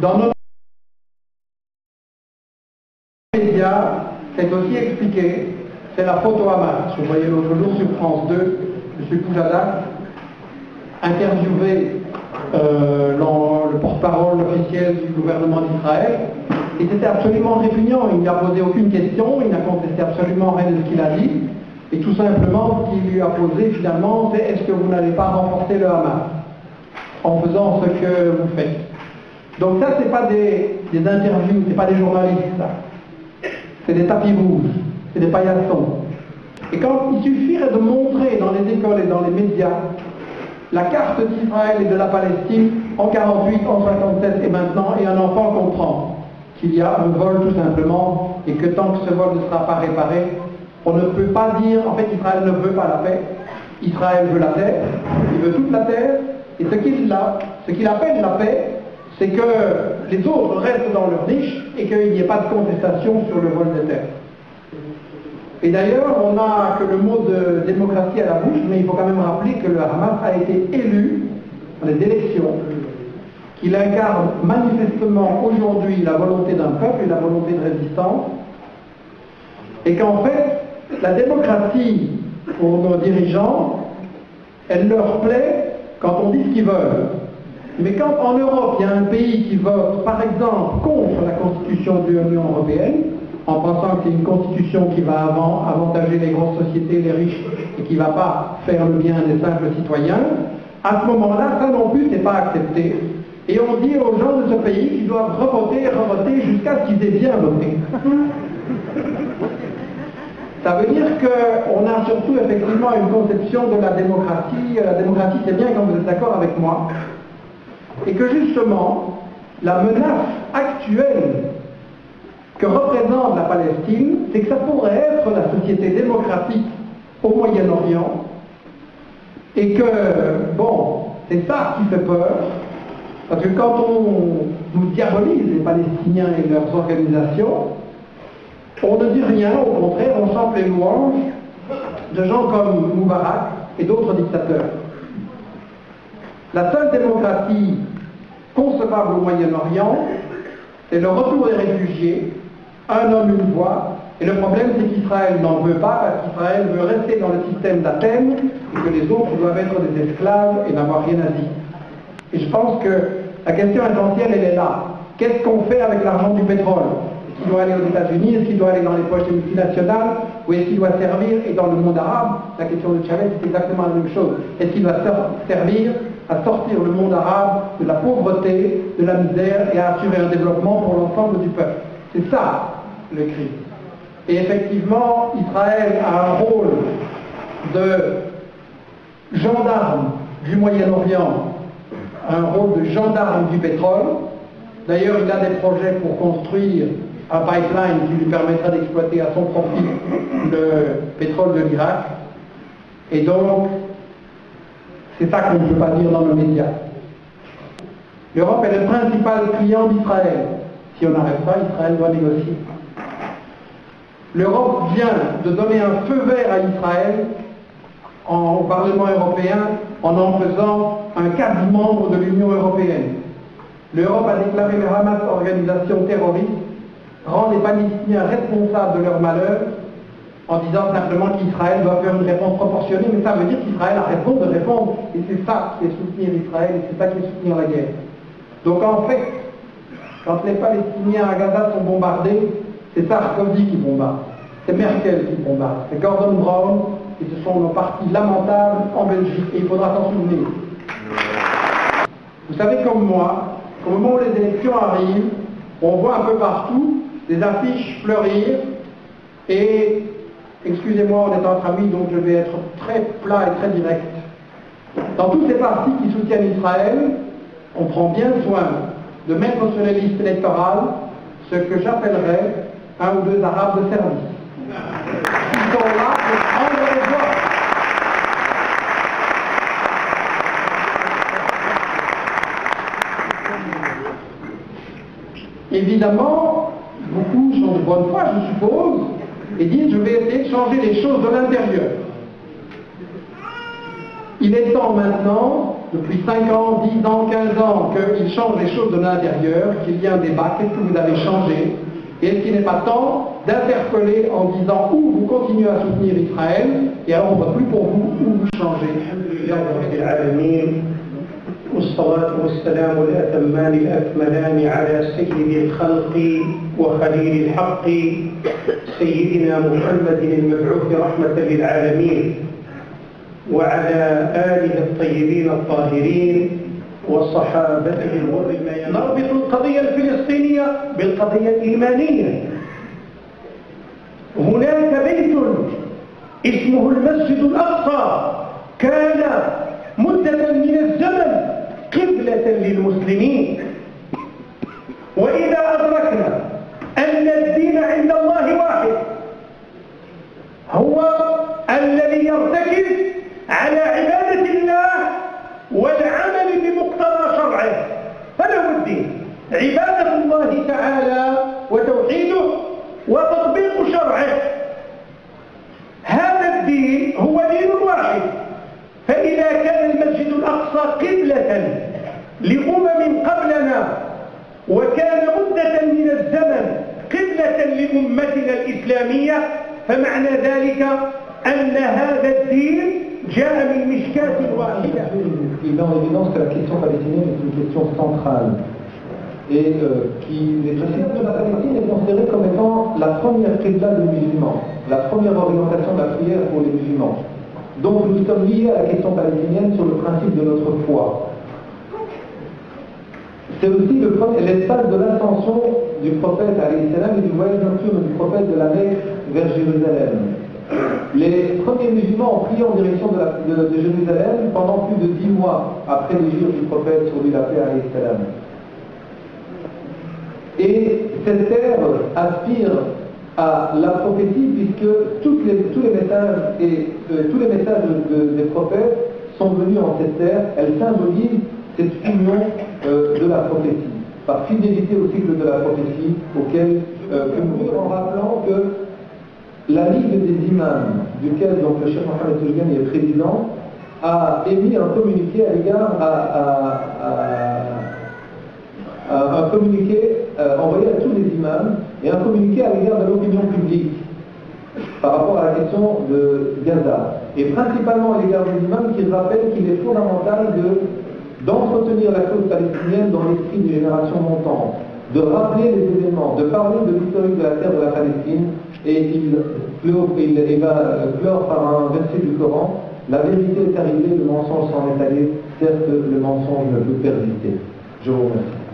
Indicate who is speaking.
Speaker 1: Dans nos médias, c'est aussi expliqué, c'est la photo Hamas. Vous voyez l'autre jour sur France 2, M. Poujada interviewé le porte-parole officiel du gouvernement d'Israël, et c'était absolument répugnant. Il n'a posé aucune question, il n'a contesté absolument rien de ce qu'il a dit, et tout simplement ce qu'il lui a posé finalement, c'est est-ce que vous n'allez pas renforcer le Hamas en faisant ce que vous faites. Donc ça, c'est pas des interviews, c'est pas des journalistes, ça. C'est des tapis rouges, c'est des paillassons. Et quand il suffirait de montrer dans les écoles et dans les médias la carte d'Israël et de la Palestine en 48, en 67 et maintenant, et un enfant comprend qu'il y a un vol tout simplement, et que tant que ce vol ne sera pas réparé, on ne peut pas dire, en fait Israël ne veut pas la paix, Israël veut la terre, il veut toute la terre, et ce qu'il appelle la paix, c'est que les autres restent dans leur niche et qu'il n'y ait pas de contestation sur le vol de terre. Et d'ailleurs, on n'a que le mot de démocratie à la bouche, mais il faut quand même rappeler que le Hamas a été élu dans les élections, qu'il incarne manifestement aujourd'hui la volonté d'un peuple et la volonté de résistance, et qu'en fait, la démocratie, pour nos dirigeants, elle leur plaît quand on dit ce qu'ils veulent. Mais quand en Europe, il y a un pays qui vote, par exemple, contre la constitution de l'Union européenne, en pensant que c'est une constitution qui va avantager les grosses sociétés, les riches, et qui ne va pas faire le bien des simples citoyens, à ce moment-là, ça non plus n'est pas accepté. Et on dit aux gens de ce pays qu'ils doivent revoter jusqu'à ce qu'ils aient bien voté. Ça veut dire qu'on a surtout effectivement une conception de la démocratie. La démocratie, c'est bien quand vous êtes d'accord avec moi. Et que justement, la menace actuelle que représente la Palestine, c'est que ça pourrait être la société démocratique au Moyen-Orient, et que, bon, c'est ça qui fait peur, parce que quand on nous diabolise, les Palestiniens et leurs organisations, on ne dit rien, au contraire, on chante les louanges de gens comme Moubarak et d'autres dictateurs. La seule démocratie concevable au Moyen-Orient, c'est le retour des réfugiés, un homme, une voix, et le problème c'est qu'Israël n'en veut pas, parce qu'Israël veut rester dans le système d'Athènes, et que les autres doivent être des esclaves et n'avoir rien à dire. Et je pense que la question essentielle, elle est là. Qu'est-ce qu'on fait avec l'argent du pétrole? Est-ce qu'il doit aller aux États-Unis? Est-ce qu'il doit aller dans les poches des multinationales? Ou est-ce qu'il doit servir, et dans le monde arabe, la question de Chavez, c'est exactement la même chose. Est-ce qu'il doit servir à sortir le monde arabe de la pauvreté, de la misère, et à assurer un développement pour l'ensemble du peuple? C'est ça, le cri. Et effectivement, Israël a un rôle de gendarme du Moyen-Orient, un rôle de gendarme du pétrole. D'ailleurs, il a des projets pour construire un pipeline qui lui permettra d'exploiter à son profit le pétrole de l'Irak. Et donc, c'est ça qu'on ne peut pas dire dans nos médias. L'Europe est le principal client d'Israël. Si on n'arrête pas, Israël doit négocier. L'Europe vient de donner un feu vert à Israël au Parlement européen en faisant un cadre membre de l'Union européenne. L'Europe a déclaré le Hamas organisation terroriste, rend les Palestiniens responsables de leur malheur, en disant simplement qu'Israël doit faire une réponse proportionnée, mais ça veut dire qu'Israël a raison de répondre, et c'est ça qui est soutenir Israël, et c'est ça qui est soutenir la guerre. Donc en fait, quand les Palestiniens à Gaza sont bombardés, c'est Sarkozy qui bombarde, c'est Merkel qui bombarde, c'est Gordon Brown, et ce sont nos partis lamentables en Belgique, et il faudra s'en souvenir. Vous savez comme moi, qu'au moment où les élections arrivent, on voit un peu partout des affiches fleurir, et, excusez-moi, on est entre amis, donc je vais être très plat et très direct. Dans tous ces partis qui soutiennent Israël, on prend bien soin de mettre sur les listes électorales ce que j'appellerais un ou deux arabes de service. Ils sont là pour prendre les voix. Évidemment, beaucoup sont de bonne foi, je suppose, et disent je vais essayer de changer les choses de l'intérieur. Il est temps maintenant depuis 5 ans, 10 ans, 15 ans, qu'il change les choses de l'intérieur, qu'il y a un débat, qu'est-ce que vous avez changé? Et est-ce qu'il n'est pas temps d'interpeller en disant où vous continuez à soutenir Israël, et alors on ne vote plus pour vous, où vous changez?
Speaker 2: والصلاة والسلام الأتمان الأكملان على سيد الخلق وخليل الحق سيدنا محمد المبعوث رحمة للعالمين وعلى آله الطيبين الطاهرين وصحابته الغر الميامين. نربط القضية الفلسطينية بالقضية الإيمانية. هناك بيت اسمه المسجد الأقصى كان مدة من الزمن قبلة للمسلمين، وإذا أدركنا أن الدين عند الله واحد هو الذي يرتكز على عبادة الله والعمل بمقتضى شرعه، هذا هو الدين، عبادة الله تعالى وتوحيده وتطبيق شرعه. هذا الدين هو دين واحد. فإذا كان المسجد الأقصى قبلة لأمم قبلنا وكان مدة من الزمن قبلة لأمتنا الإسلامية، فمعنى ذلك أن هذا الدين جاء من مشكاة واحدة.
Speaker 1: Il est en évidence que la question palestinienne est une question centrale et les précisions de la Palestine est considérée comme étant la première qibla des musulmans, la première orientation de la prière pour les musulmans. Donc nous sommes liés à la question palestinienne sur le principe de notre foi. C'est aussi l'espace de l'ascension du prophète alayhi salam et du voyage nocturne du prophète de la Mecque vers Jérusalem. Les premiers musulmans ont prié en direction de Jérusalem pendant plus de 10 mois après l'hégire du prophète sur lui la paix alayhi salam. Et cette terre aspire à la prophétie puisque tous les messages des prophètes sont venus en cette terre. Elle symbolise cette union de la prophétie par fidélité au cycle de la prophétie auquel en rappelant que la Ligue des imams duquel donc le Cheikh Mohamed Toujgani est président a émis un communiqué à l'égard un communiqué envoyé à tous les imams et un communiqué à l'égard de l'opinion publique par rapport à la question de Gaza et principalement à l'égard des imams qui rappellent qu'il est fondamental d'entretenir la cause palestinienne dans l'esprit des générations montantes, de rappeler les événements, de parler de l'historique de la terre de la Palestine et il va clore par un verset du Coran: la vérité est arrivée, le mensonge s'en est allé, certes le mensonge ne peut persister. Je vous remercie.